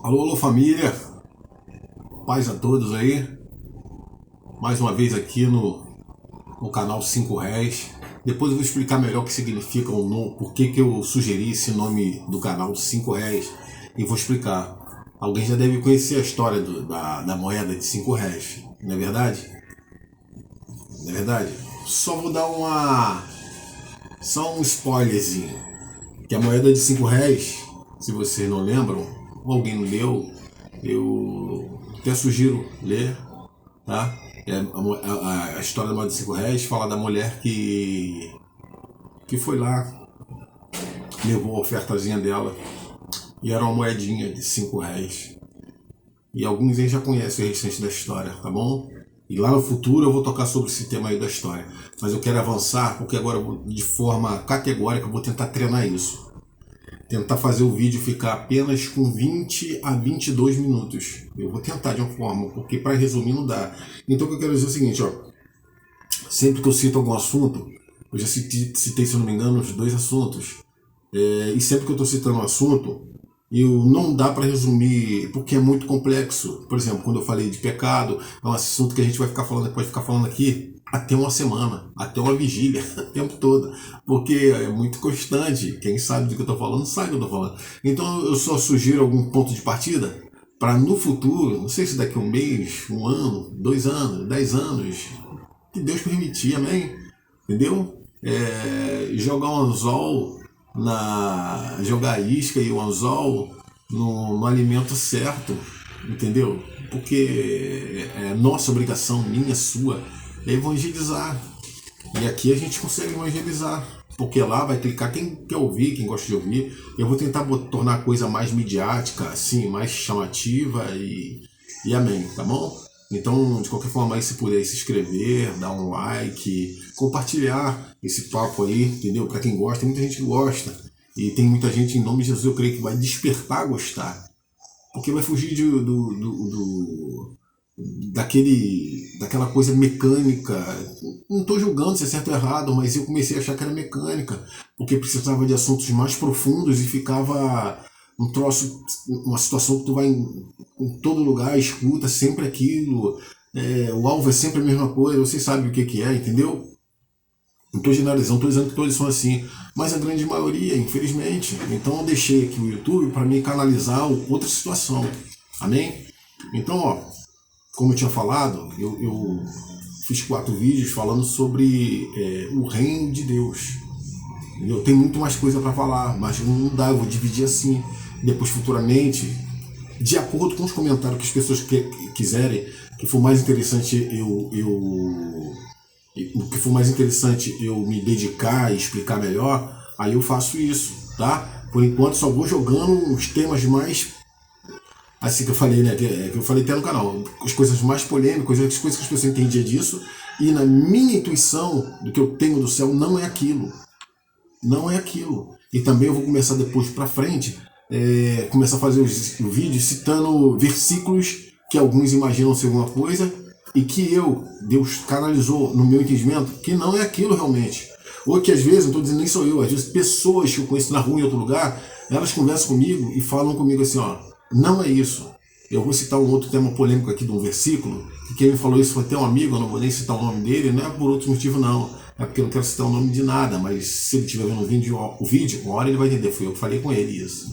Alô, alô família, paz a todos aí, mais uma vez aqui no canal 5 Réis. Depois eu vou explicar melhor o que significa o nome, por que eu sugeri esse nome do canal 5 Réis e vou explicar. Alguém já deve conhecer a história da moeda de 5 réis, não é verdade? Não é verdade? Só vou dar só um spoilerzinho, que a moeda de 5 réis, se vocês não lembram, ou alguém não leu, eu até sugiro ler, tá? A história da moeda de 5 réis fala da mulher que foi lá, levou a ofertazinha dela e era uma moedinha de 5 réis. E alguns aí já conhecem o restante da história, tá bom? E lá no futuro eu vou tocar sobre esse tema aí da história. Mas eu quero avançar porque agora de forma categórica eu vou tentar treinar isso. Tentar fazer o vídeo ficar apenas com 20 a 22 minutos. Eu vou tentar de uma forma, porque para resumir não dá. Então o que eu quero dizer é o seguinte, ó. Sempre que eu cito algum assunto, eu já citei, se eu não me engano, os dois assuntos. E sempre que eu estou citando um assunto, não dá para resumir, porque é muito complexo. Por exemplo, quando eu falei de pecado, é um assunto que a gente pode ficar falando aqui até uma semana, até uma vigília, o tempo todo. Porque é muito constante. Quem sabe do que eu estou falando, sabe do que eu estou falando. Então eu só sugiro algum ponto de partida para no futuro, não sei se daqui a um mês, um ano, 2 anos, 10 anos, que Deus permitir, amém? Entendeu? Jogar um anzol jogar isca e o anzol no alimento certo, entendeu? Porque é nossa obrigação, minha, sua, é evangelizar. E aqui a gente consegue evangelizar. Porque lá vai clicar quem quer ouvir, quem gosta de ouvir. Eu vou tentar tornar a coisa mais midiática, assim, mais chamativa e amém, tá bom? Então, de qualquer forma, aí, se puder aí se inscrever, dar um like, compartilhar esse papo aí, entendeu? Para quem gosta, tem muita gente que gosta. E tem muita gente, em nome de Jesus, eu creio que vai despertar a gostar. Porque vai fugir daquela coisa mecânica. Não estou julgando se é certo ou errado, mas eu comecei a achar que era mecânica. Porque precisava de assuntos mais profundos e ficava um troço, uma situação que tu vai em todo lugar, escuta sempre aquilo, o alvo é sempre a mesma coisa, você sabe o que é, entendeu? Não estou generalizando, estou dizendo que todos são assim, mas a grande maioria, infelizmente. Então eu deixei aqui o YouTube para me canalizar outra situação, amém? Então, ó, como eu tinha falado, eu fiz 4 vídeos falando sobre o reino de Deus. Eu tenho muito mais coisa para falar, mas não dá, eu vou dividir assim. Depois, futuramente, de acordo com os comentários que as pessoas quiserem, que for mais interessante o que for mais interessante eu me dedicar e explicar melhor, aí eu faço isso, tá? Por enquanto só vou jogando os temas mais, assim que eu falei, né? Que eu falei até no canal, as coisas mais polêmicas, as coisas que as pessoas entendiam disso, e na minha intuição do que eu tenho do céu não é aquilo. Não é aquilo. E também eu vou começar depois pra frente, começar a fazer o vídeo citando versículos que alguns imaginam ser alguma coisa e que Deus canalizou no meu entendimento que não é aquilo realmente. Ou que às vezes, não estou dizendo nem sou eu, às vezes pessoas que eu conheço na rua em outro lugar, elas conversam comigo e falam comigo assim, ó, não é isso. Eu vou citar um outro tema polêmico aqui de um versículo, que quem me falou isso foi até um amigo, eu não vou nem citar o nome dele, não é por outro motivo não, é porque eu não quero citar o nome de nada, mas se ele estiver vendo o vídeo, uma hora ele vai entender, foi eu que falei com ele isso,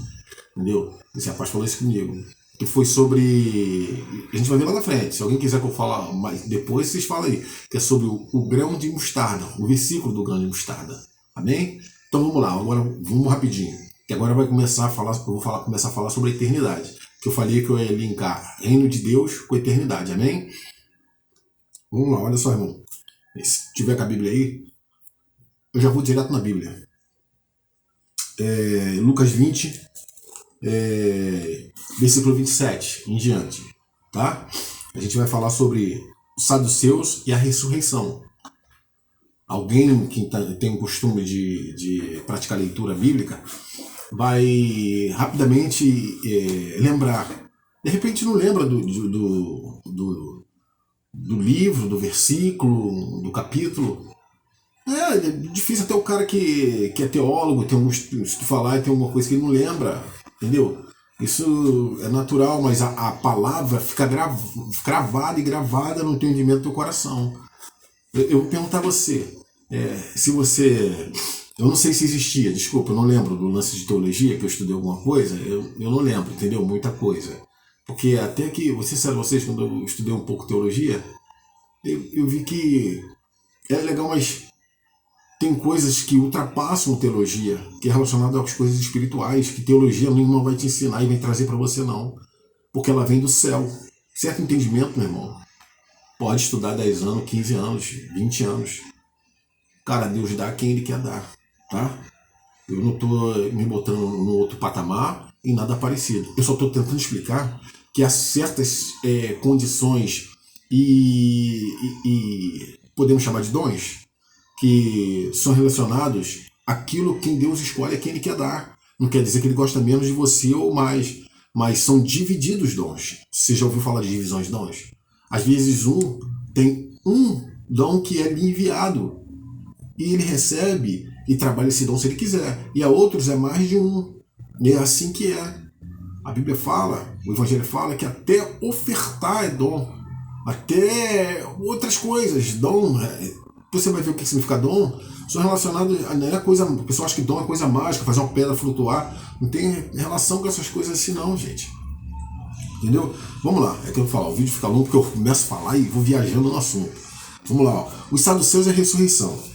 entendeu? Esse rapaz falou isso comigo, que foi sobre, a gente vai ver lá na frente, se alguém quiser que eu fale mais depois, vocês falam aí, que é sobre o grão de mostarda, o versículo do grão de mostarda, amém? Então vamos lá, agora vamos rapidinho, que agora vai começar a falar, começar a falar sobre a eternidade, que eu falei que eu ia linkar reino de Deus com a eternidade, amém? Vamos lá, olha só, irmão. Se tiver com a Bíblia aí, eu já vou direto na Bíblia. Lucas 20, versículo 27 em diante, tá? A gente vai falar sobre os saduceus e a ressurreição. Alguém que tem o costume de praticar leitura bíblica vai rapidamente lembrar. De repente não lembra do livro, do versículo, do capítulo. É difícil até o cara que é teólogo, se tu falar e tem alguma coisa que ele não lembra, entendeu? Isso é natural, mas a palavra fica gravada e gravada no entendimento do teu coração. Eu vou perguntar a você, se você... Eu não sei se existia, desculpa, eu não lembro do lance de teologia, que eu estudei alguma coisa, eu não lembro, entendeu? Muita coisa. Porque até que, vou ser sincero a vocês, quando eu estudei um pouco teologia, eu vi que é legal, mas tem coisas que ultrapassam teologia, que é relacionado às coisas espirituais, que teologia não vai te ensinar e vai trazer para você não, porque ela vem do céu. Certo entendimento, meu irmão, pode estudar 10 anos, 15 anos, 20 anos. Cara, Deus dá quem Ele quer dar, tá? Eu não estou me botando no outro patamar e nada parecido. Eu só estou tentando explicar que há certas condições e podemos chamar de dons, que são relacionados àquilo quem Deus escolhe, a quem Ele quer dar. Não quer dizer que Ele gosta menos de você ou mais, mas são divididos dons. Você já ouviu falar de divisões de dons? Às vezes tem um dom que é lhe enviado e ele recebe e trabalha esse dom se ele quiser. E a outros é mais de um. E é assim que é. A Bíblia fala, o Evangelho fala que até ofertar é dom. Até outras coisas, dom. Você vai ver o que significa dom. São relacionados. Não é coisa, o pessoal acha que dom é coisa mágica, fazer uma pedra flutuar. Não tem relação com essas coisas assim, não, gente. Entendeu? Vamos lá. É que eu falo, o vídeo fica longo porque eu começo a falar e vou viajando no assunto. Vamos lá. Ó. Os saduceus e a ressurreição.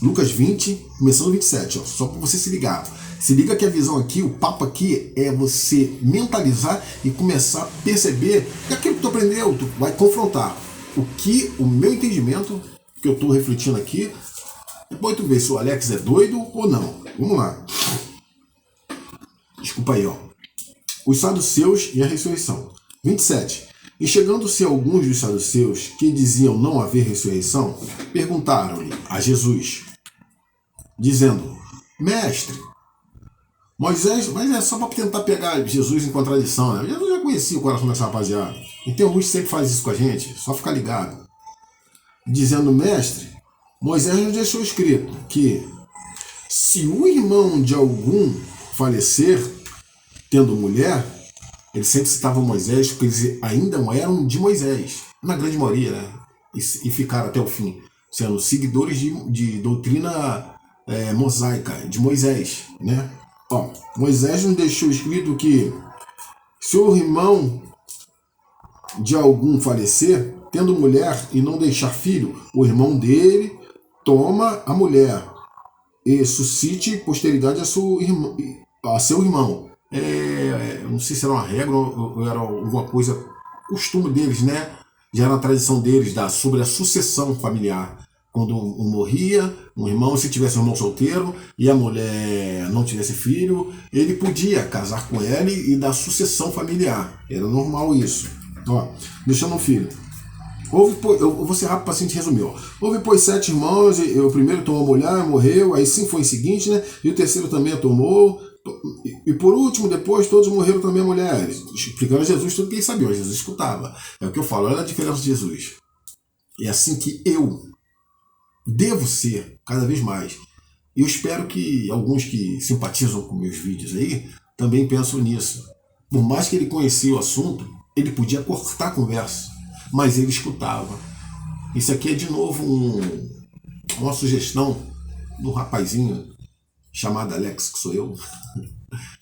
Lucas 20, começando 27, ó, só para você se ligar. Se liga que a visão aqui, o papo aqui é você mentalizar e começar a perceber que aquilo que tu aprendeu, tu vai confrontar o meu entendimento, que eu estou refletindo aqui, depois tu vê se o Alex é doido ou não. Vamos lá. Desculpa aí, ó. Os saduceus e a ressurreição. 27. E chegando-se alguns dos saduceus que diziam não haver ressurreição, perguntaram-lhe a Jesus, dizendo, mestre, Moisés, mas é só para tentar pegar Jesus em contradição, né? Jesus já conhecia o coração dessa rapaziada. E tem alguns que sempre faz isso com a gente, só ficar ligado. Dizendo, mestre, Moisés nos deixou escrito que se o irmão de algum falecer, tendo mulher, ele sempre citava Moisés, porque eles ainda não eram de Moisés, na grande maioria, né? E ficaram até o fim, sendo seguidores de doutrina mosaica, de Moisés, né? Ó, Moisés nos deixou escrito que se o irmão de algum falecer, tendo mulher e não deixar filho, o irmão dele toma a mulher e suscite posteridade a seu irmão. Não sei se era uma regra ou era alguma coisa, costume deles, né? Já era a tradição deles sobre a sucessão familiar. Quando um morria, um irmão, se tivesse um irmão solteiro e a mulher não tivesse filho, ele podia casar com ela e dar sucessão familiar. Era normal isso. Ó, deixando um filho. Eu vou ser rápido para a gente resumir. Ó. Houve, pois, 7 irmãos, e o primeiro tomou a mulher, morreu, aí sim foi o seguinte, né? E o terceiro também a tomou. E por último, depois, todos morreram também mulheres. Explicando a Jesus tudo que ele sabia, Jesus escutava. É o que eu falo, olha a diferença de Jesus. É assim que eu devo ser, cada vez mais. E eu espero que alguns que simpatizam com meus vídeos aí também pensam nisso. Por mais que ele conhecia o assunto, ele podia cortar a conversa, mas ele escutava. Isso aqui é de novo uma sugestão de um rapazinho chamado Alex, que sou eu.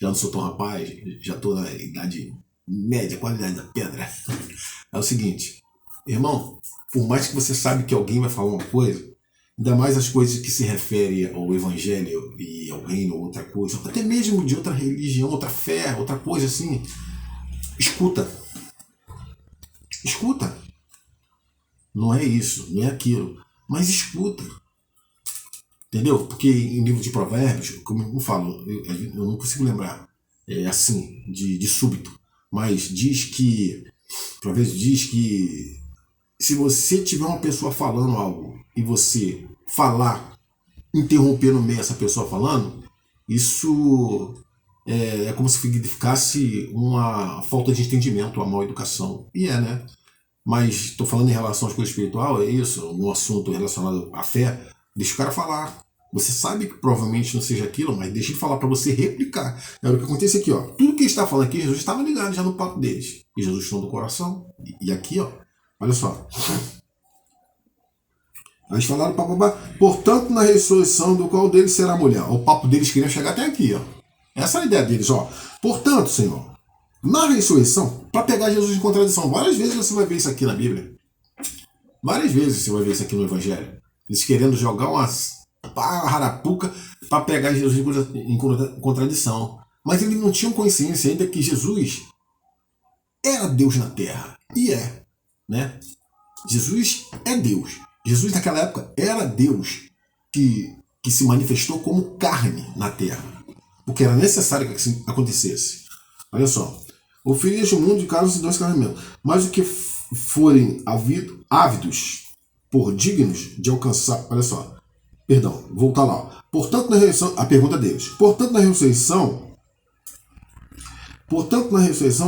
Já não sou tão rapaz, já estou na idade média, quase a idade da pedra. É o seguinte, irmão, por mais que você sabe que alguém vai falar uma coisa, ainda mais as coisas que se referem ao evangelho e ao reino, outra coisa, até mesmo de outra religião, outra fé, outra coisa assim, escuta. Escuta. Não é isso, não é aquilo, mas escuta. Entendeu? Porque em livro de provérbios, como eu falo, eu não consigo lembrar, assim, de súbito, mas diz que, provérbios diz que se você tiver uma pessoa falando algo e você falar, interromper no meio essa pessoa falando, isso é como se significasse uma falta de entendimento, uma má educação. E né? Mas estou falando em relação às coisas espirituais, é isso, um assunto relacionado à fé, deixa o cara falar. Você sabe que provavelmente não seja aquilo, mas deixa ele falar para você replicar. Era o que acontece aqui, ó. Tudo que ele está falando aqui, Jesus estava ligado já no papo deles. E Jesus falou do coração. E aqui, ó, olha só. Eles falaram, papapá, portanto, na ressurreição do qual deles será a mulher. O papo deles queria chegar até aqui, ó. Essa é a ideia deles, ó. Portanto, Senhor, na ressurreição, para pegar Jesus em contradição, várias vezes você vai ver isso aqui na Bíblia. Várias vezes você vai ver isso aqui no Evangelho. Eles querendo jogar uma harapuca para pegar Jesus em contradição. Mas eles não tinham consciência ainda que Jesus era Deus na Terra. E é, né? Jesus é Deus. Jesus naquela época era Deus que se manifestou como carne na Terra. Porque era necessário que isso acontecesse. Olha só. O filho deste mundo de casos e dois casamentos. Mas o que forem ávidos por dignos de alcançar. Olha só. Perdão, voltar lá. Portanto, na ressurreição. A pergunta deles. Portanto, na ressurreição,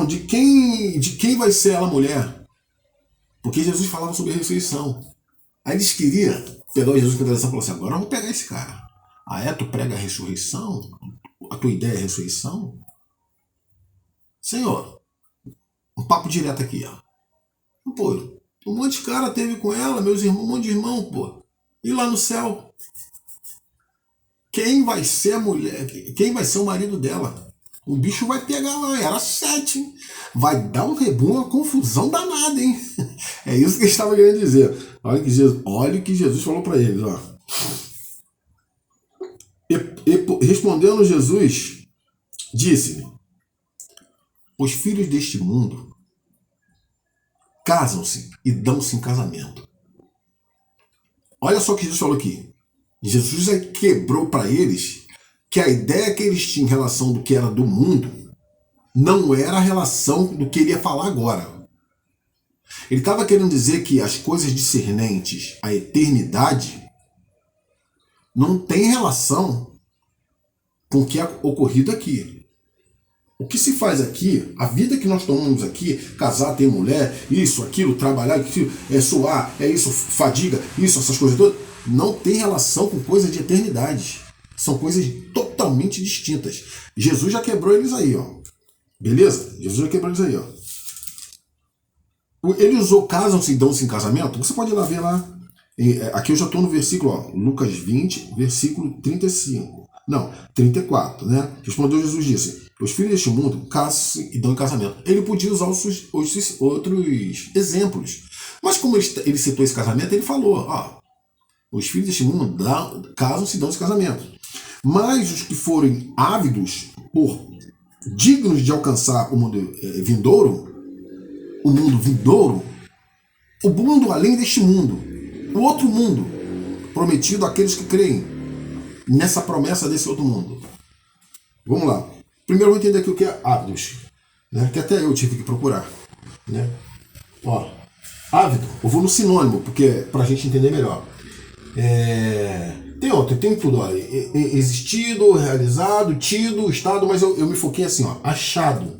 de quem vai ser ela mulher? Porque Jesus falava sobre a ressurreição. Aí eles queriam pegar o Jesus com a tradição e falar assim: agora vamos pegar esse cara. Tu prega a ressurreição? A tua ideia é a ressurreição? Senhor, um papo direto aqui, ó. Pô, um monte de cara teve com ela, meus irmãos, um monte de irmão, pô. E lá no céu? Quem vai ser a mulher? Quem vai ser o marido dela? O bicho vai pegar lá, era 7, hein? Vai dar um rebumo, uma confusão danada, hein? É isso que eles estavam querendo dizer. Olha o que Jesus falou para eles, ó. Respondendo Jesus, disse-lhe: os filhos deste mundo casam-se e dão-se em casamento. Olha só o que Jesus falou aqui. Jesus quebrou para eles que a ideia que eles tinham em relação do que era do mundo não era a relação do que ele ia falar agora. Ele estava querendo dizer que as coisas discernentes à eternidade não tem relação com o que é ocorrido aqui. O que se faz aqui, a vida que nós tomamos aqui, casar, ter mulher, isso, aquilo, trabalhar, aquilo, suar, isso, fadiga, isso, essas coisas todas, não tem relação com coisas de eternidade. São coisas totalmente distintas. Jesus já quebrou eles aí, ó. Beleza? Jesus já quebrou eles aí, ó. Ele usou casam-se e dão-se em casamento. Você pode ir lá ver lá. Aqui eu já estou no versículo, ó, Lucas 20, versículo 35. Não, 34, né? Respondeu Jesus, disse: os filhos deste mundo casam-se e dão em casamento. Ele podia usar os outros exemplos. Mas como ele citou esse casamento, ele falou, ó, os filhos deste mundo casam-se e dão-se casamento. Mas os que forem ávidos por dignos de alcançar o mundo vindouro, o mundo além deste mundo, o outro mundo, prometido àqueles que creem nessa promessa desse outro mundo. Vamos lá. Primeiro vamos entender aqui o que é ávidos, né? Que até eu tive que procurar, né? Ó, ávido, eu vou no sinônimo, porque pra gente entender melhor. Tem tudo, ó. Existido, realizado, tido, estado, mas eu me foquei assim, ó. Achado,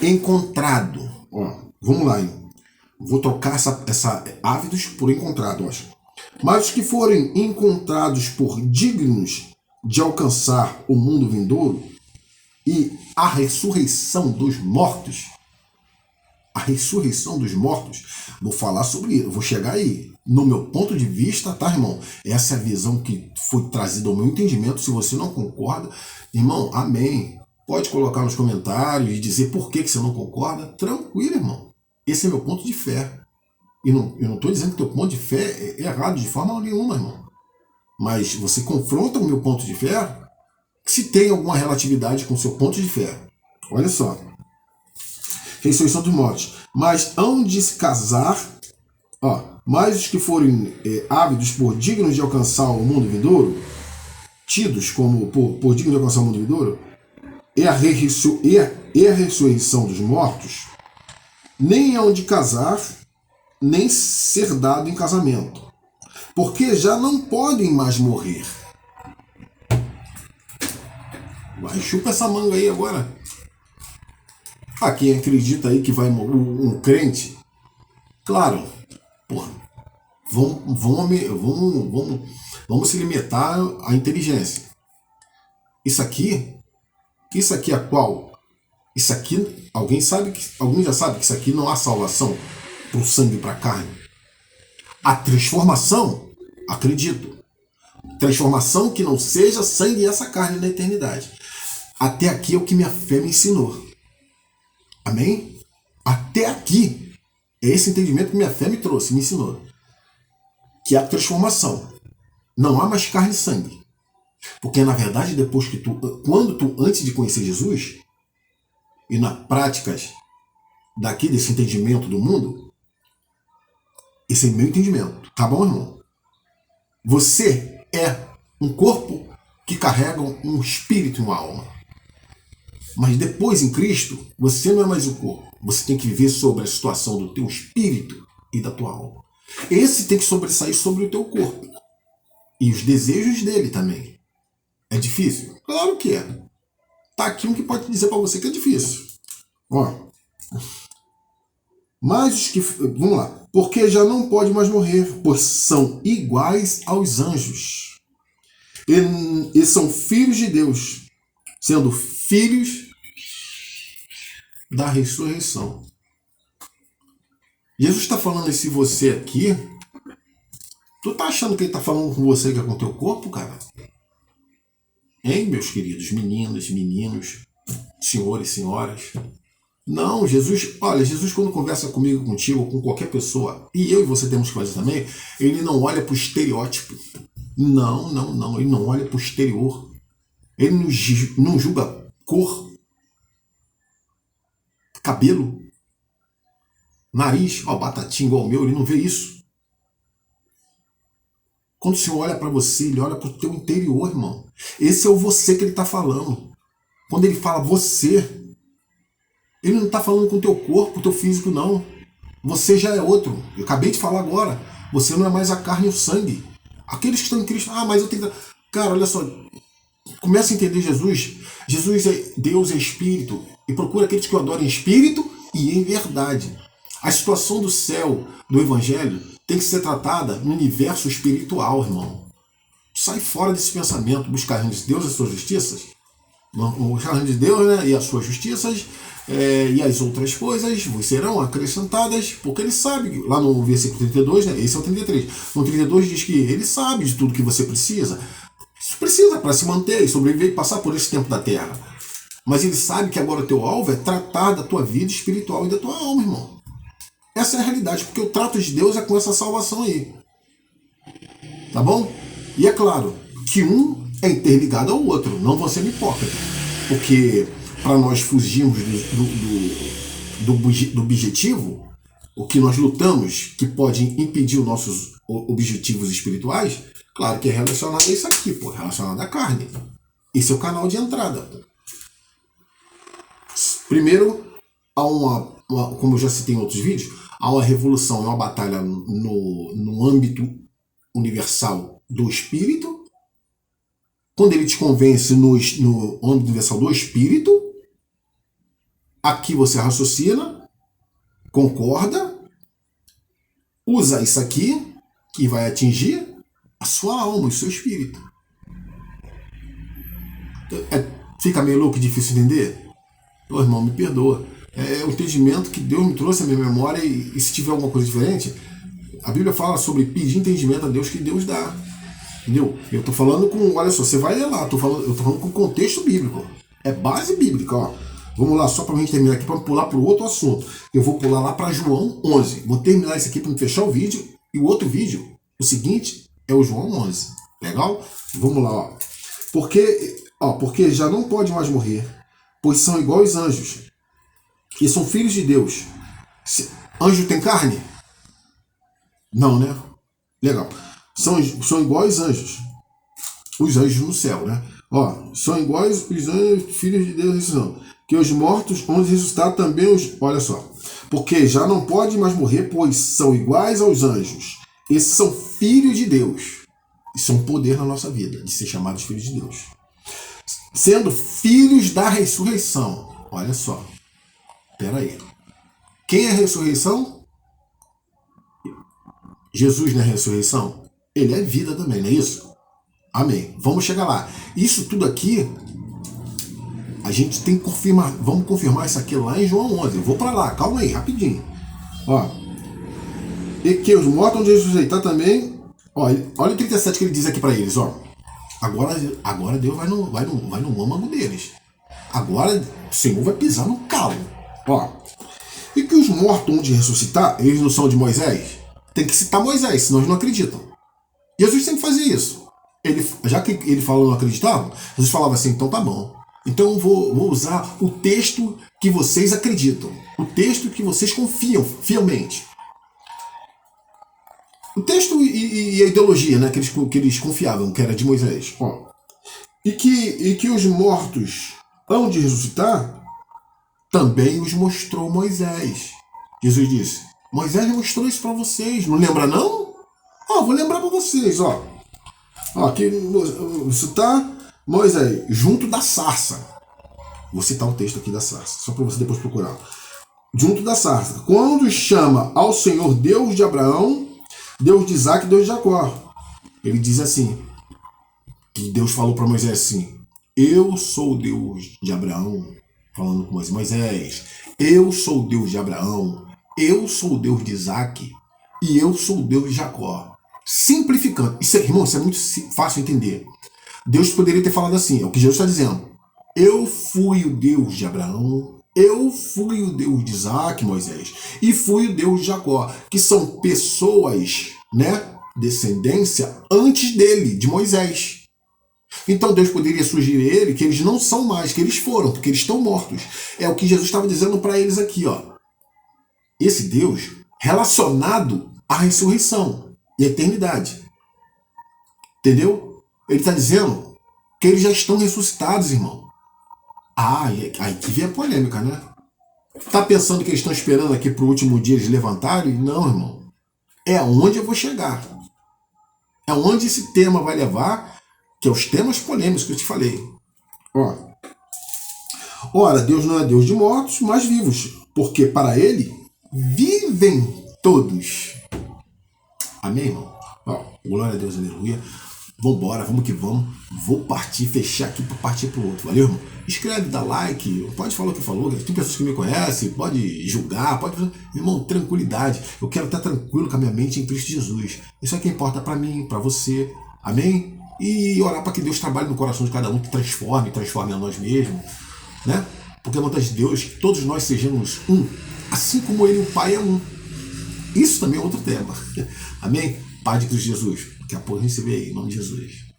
encontrado. Ó, vamos lá, hein? Vou trocar essa ávidos por encontrado, acho. Mas os que forem encontrados por dignos de alcançar o mundo vindouro e a ressurreição dos mortos, vou falar sobre isso, vou chegar aí. No meu ponto de vista, tá, irmão? Essa é a visão que foi trazida ao meu entendimento. Se você não concorda, irmão, amém. Pode colocar nos comentários e dizer por que você não concorda. Tranquilo, irmão. Esse é meu ponto de fé. E eu não estou dizendo que teu ponto de fé é errado de forma nenhuma, irmão. Mas você confronta o meu ponto de fé se tem alguma relatividade com o seu ponto de fé. Olha só. Ressurreição dos mortos. Mas hão de se casar, ó, mas os que forem ávidos por dignos de alcançar o mundo vindouro, tidos como por dignos de alcançar o mundo vindouro, e a ressurreição dos mortos, nem hão de casar, nem ser dado em casamento, porque já não podem mais morrer. Vai, chupa essa manga aí agora. Quem acredita aí que vai morrer um crente, claro, porra, vamos Vamos se limitar à inteligência. Isso aqui é qual? Isso aqui, alguém já sabe que isso aqui não há salvação para o sangue e para a carne. A transformação, acredito. Transformação que não seja sangue e essa carne na eternidade. Até aqui é o que minha fé me ensinou. Amém? Até aqui é esse entendimento que minha fé me trouxe, me ensinou. Que é a transformação. Não há mais carne e sangue. Porque na verdade, antes de conhecer Jesus, e nas práticas desse entendimento do mundo, esse é meu entendimento. Tá bom, irmão? Você é um corpo que carrega um espírito e uma alma. Mas depois, em Cristo, você não é mais o corpo. Você tem que viver sobre a situação do teu espírito e da tua alma. Esse tem que sobressair sobre o teu corpo. E os desejos dele também. É difícil? Claro que é. Tá aqui um que pode dizer para você que é difícil. Ó. Mas os que... Vamos lá. Porque já não pode mais morrer, pois são iguais aos anjos. E são filhos de Deus, sendo filhos da ressurreição. Jesus está falando esse você aqui. Tu tá achando que ele está falando com você que é com o teu corpo, cara? Hein, meus queridos meninas, meninos, senhores, senhoras? Não, Jesus quando conversa comigo, contigo, ou com qualquer pessoa, e eu e você temos que fazer também, ele não olha para o estereótipo. Não, ele não olha para o exterior. Ele não julga cor, cabelo, nariz, batatinha igual o meu, ele não vê isso. Quando o Senhor olha para você, ele olha para o teu interior, irmão. Esse é o você que ele está falando. Quando ele fala você, ele não está falando com o teu corpo, o teu físico, não. Você já é outro. Eu acabei de falar agora. Você não é mais a carne e o sangue. Aqueles que estão em Cristo, mas eu tenho que... Cara, olha só. Começa a entender Jesus. Jesus é Deus, é Espírito. E procura aqueles que o adoram em Espírito e em verdade. A situação do céu, do Evangelho, tem que ser tratada no universo espiritual, irmão. Sai fora desse pensamento, buscar o reino de Deus e as suas justiças. O reino de Deus, né, e as suas justiças, e as outras coisas vos serão acrescentadas, porque ele sabe, lá no versículo 32, né, esse é o 33, no 32 diz que ele sabe de tudo que você precisa. Isso precisa para se manter, sobreviver e passar por esse tempo da terra. Mas ele sabe que agora o teu alvo é tratar da tua vida espiritual e da tua alma, irmão. Essa é a realidade, porque o trato de Deus é com essa salvação aí. Tá bom? E é claro que um é interligado ao outro, não vou ser hipócrita. Porque para nós fugirmos do objetivo, o que nós lutamos, que pode impedir os nossos objetivos espirituais, claro que é relacionado a isso aqui, relacionado à carne. Esse é o canal de entrada. Primeiro, há como eu já citei em outros vídeos, há uma revolução, uma batalha no âmbito universal do espírito. Quando ele te convence no âmbito universal do espírito, aqui você raciocina, concorda, usa isso aqui, que vai atingir a sua alma, o seu espírito. Fica meio louco e difícil entender? Ô, irmão, me perdoa. É o entendimento que Deus me trouxe à minha memória e se tiver alguma coisa diferente, a Bíblia fala sobre pedir entendimento a Deus que Deus dá. Entendeu? Eu tô falando com, olha só, você vai ler lá, eu tô falando com contexto bíblico. É base bíblica, ó. Vamos lá, só pra gente terminar aqui, para pular pro outro assunto. Eu vou pular lá para João 11. Vou terminar isso aqui para fechar o vídeo. E o outro vídeo, o seguinte, é o João 11. Legal? Vamos lá, ó. Porque já não pode mais morrer, pois são iguais aos anjos. E são filhos de Deus. Anjo tem carne? Não, né? Legal. São iguais anjos. Os anjos no céu, né? São iguais os anjos, filhos de Deus, são. Que os mortos, onde ressuscitar também os... Olha só. Porque já não pode mais morrer, pois são iguais aos anjos. Esses são filhos de Deus. Isso é um poder na nossa vida, de ser chamados filhos de Deus. Sendo filhos da ressurreição. Olha só. Espera aí. Quem é a ressurreição? Jesus não é a ressurreição? Ele é vida também, não é isso? Amém. Vamos chegar lá. Isso tudo aqui, a gente tem que confirmar. Vamos confirmar isso aqui lá em João 11. Eu vou para lá, calma aí, rapidinho. Ó. E que os mortos vão ressuscitar também. Ó, olha o 37 que ele diz aqui para eles, ó. Agora Deus vai no âmago deles. Agora o Senhor vai pisar no calo. Ó. E que os mortos vão ressuscitar, eles não são de Moisés? Tem que citar Moisés, senão eles não acreditam. Jesus sempre fazia isso. Já que ele falou não acreditava, Jesus falava assim, então tá bom. Então eu vou usar o texto que vocês acreditam. O texto que vocês confiam fielmente. O texto e a ideologia, né, que eles confiavam, que era de Moisés. Ó. E que os mortos hão de ressuscitar, também os mostrou Moisés. Jesus disse, Moisés mostrou isso para vocês. Não lembra não? Ó, vou lembrar para vocês, ó. Ó, aqui citar Moisés, junto da sarça. Vou citar o texto aqui da sarça, só para você depois procurar. Junto da sarça. Quando chama ao Senhor Deus de Abraão, Deus de Isaac e Deus de Jacó. Ele diz assim, que Deus falou para Moisés assim, eu sou o Deus de Abraão, falando com Moisés, eu sou o Deus de Abraão, eu sou o Deus de Isaac e eu sou o Deus de Jacó. Simplificando, irmão, isso é muito fácil entender. Deus poderia ter falado assim, é o que Jesus está dizendo. Eu fui o Deus de Abraão, eu fui o Deus de Isaac, Moisés, e fui o Deus de Jacó, que são pessoas, né, descendência antes dele, de Moisés. Então Deus poderia sugerir a ele que eles não são mais, que eles foram, porque eles estão mortos. É o que Jesus estava dizendo para eles aqui, ó. Esse Deus relacionado à ressurreição e à eternidade. Entendeu? Ele está dizendo que eles já estão ressuscitados, irmão. Ah, aí que vem a polêmica, né? Tá pensando que eles estão esperando aqui pro último dia eles levantarem? Não, irmão. É onde eu vou chegar. É onde esse tema vai levar, que é os temas polêmicos que eu te falei. Ó. Ora, Deus não é Deus de mortos, mas vivos, porque para ele vivem todos. Amém, irmão? Ó, glória a Deus, aleluia. Vambora, vamos que vamos. Vou partir, fechar aqui para partir pro outro. Valeu, irmão? Escreve, dá like, pode falar o que falou. Tem pessoas que me conhecem, pode julgar, pode... Irmão, tranquilidade. Eu quero estar tranquilo com a minha mente em Cristo Jesus. Isso é o que importa para mim, para você. Amém? E orar para que Deus trabalhe no coração de cada um, que transforme a nós mesmos, né? Porque a vontade de Deus, que todos nós sejamos um, assim como Ele, o Pai, é um. Isso também é outro tema. Amém? Pai de Cristo Jesus. Daqui a pouco a gente se vê aí, em nome de Jesus.